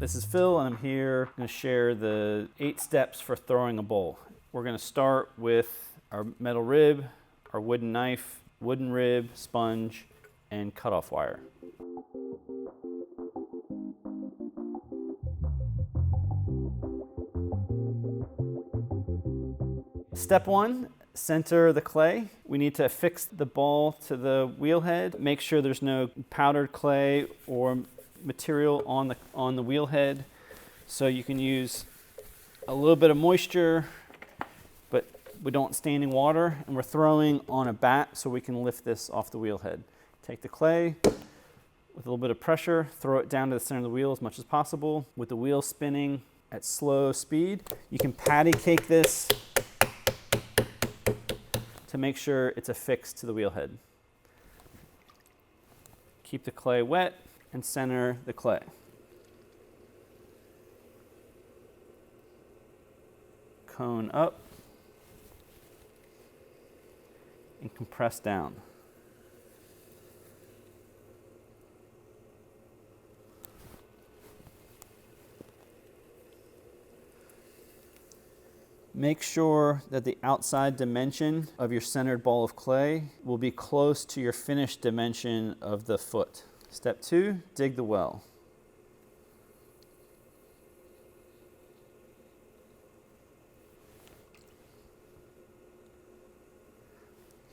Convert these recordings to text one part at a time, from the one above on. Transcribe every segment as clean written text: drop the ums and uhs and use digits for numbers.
This is Phil, and I'm here to share the 8 steps for throwing a bowl. We're going to start with our metal rib, our wooden knife, wooden rib, sponge, and cutoff wire. Step 1, center the clay. We need to affix the ball to the wheel head. Make sure there's no powdered clay or material on the wheel head. So you can use a little bit of moisture, but we don't want standing water, and we're throwing on a bat so we can lift this off the wheel head. Take the clay with a little bit of pressure, throw it down to the center of the wheel as much as possible. With the wheel spinning at slow speed, you can patty cake this to make sure it's affixed to the wheel head. Keep the clay wet and center the clay. Cone up and compress down. Make sure that the outside dimension of your centered ball of clay will be close to your finished dimension of the foot. Step 2, dig the well.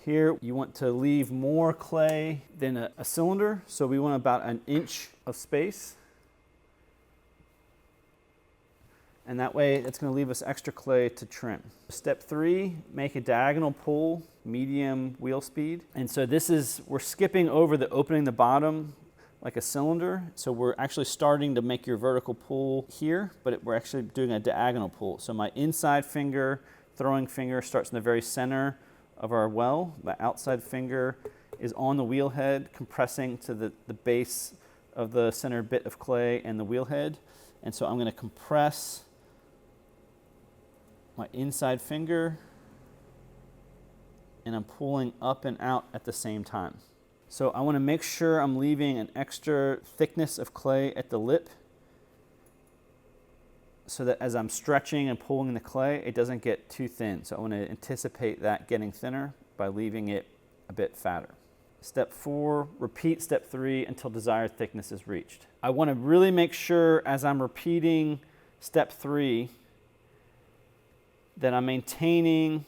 Here you want to leave more clay than a cylinder, so we want about an inch of space. And that way it's going to leave us extra clay to trim. Step 3, make a diagonal pull, medium wheel speed. And so we're skipping over the opening the bottom like a cylinder. So we're actually starting to make your vertical pull here, but we're actually doing a diagonal pull. So my inside finger, throwing finger, starts in the very center of our well. My outside finger is on the wheel head, compressing to the base of the center bit of clay and the wheel head. And so I'm going to compress my inside finger, and I'm pulling up and out at the same time. So I want to make sure I'm leaving an extra thickness of clay at the lip so that as I'm stretching and pulling the clay, it doesn't get too thin. So I want to anticipate that getting thinner by leaving it a bit fatter. Step 4, repeat step 3 until desired thickness is reached. I want to really make sure as I'm repeating step 3 that I'm maintaining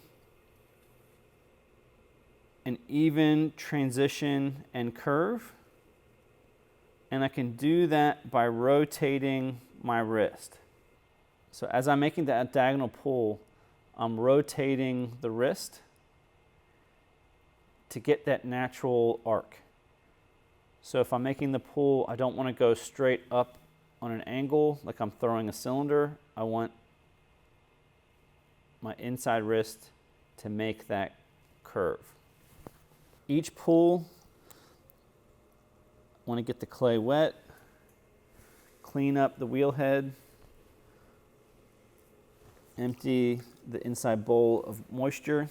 an even transition and curve. And I can do that by rotating my wrist. So as I'm making that diagonal pull, I'm rotating the wrist to get that natural arc. So if I'm making the pull, I don't want to go straight up on an angle like I'm throwing a cylinder. I want my inside wrist to make that curve. Each pull, I want to get the clay wet, clean up the wheel head, empty the inside bowl of moisture,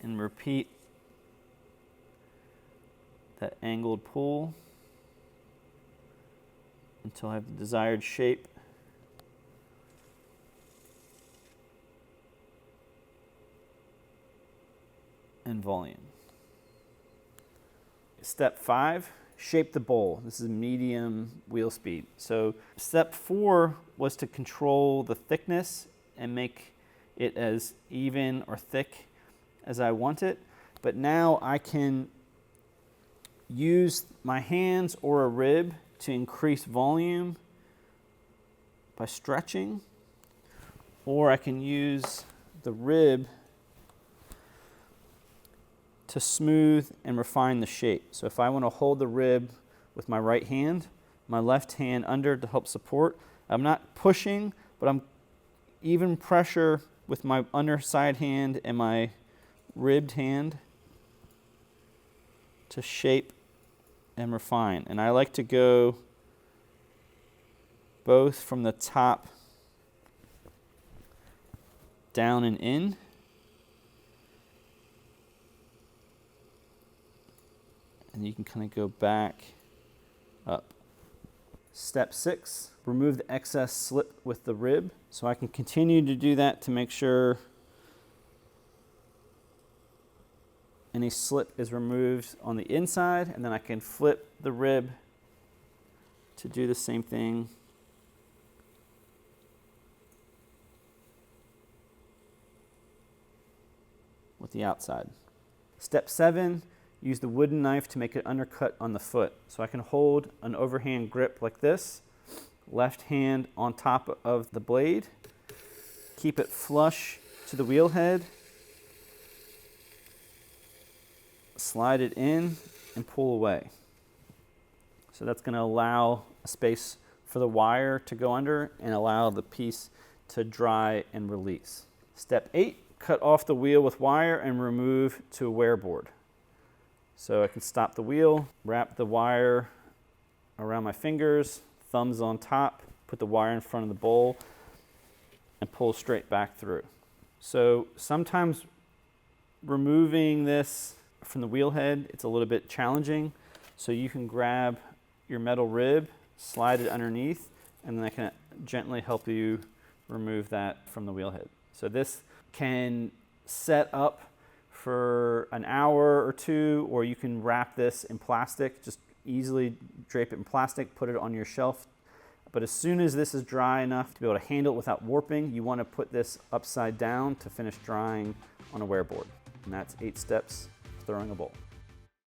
and repeat that angled pull until I have the desired shape and volume. Step 5, shape the bowl. This is medium wheel speed. So step 4 was to control the thickness and make it as even or thick as I want it. But now I can use my hands or a rib to increase volume by stretching, or I can use the rib to smooth and refine the shape. So if I want to hold the rib with my right hand, my left hand under to help support, I'm not pushing, but I'm even pressure with my underside hand and my ribbed hand to shape and refine. And I like to go both from the top down and in, and you can kind of go back up. Step 6, remove the excess slip with the rib. So I can continue to do that to make sure any slip is removed on the inside, and then I can flip the rib to do the same thing with the outside. Step 7, use the wooden knife to make an undercut on the foot. So I can hold an overhand grip like this, left hand on top of the blade, keep it flush to the wheel head, slide it in and pull away. So that's going to allow a space for the wire to go under and allow the piece to dry and release. Step 8, cut off the wheel with wire and remove to a wear board. So I can stop the wheel, wrap the wire around my fingers, thumbs on top, put the wire in front of the bowl, and pull straight back through. So sometimes removing this from the wheel head, it's a little bit challenging. So you can grab your metal rib, slide it underneath, and then I can gently help you remove that from the wheel head. So this can set up for an hour or two, or you can wrap this in plastic, just easily drape it in plastic, put it on your shelf. But as soon as this is dry enough to be able to handle it without warping, you want to put this upside down to finish drying on a wear board. And that's 8 steps of throwing a bowl.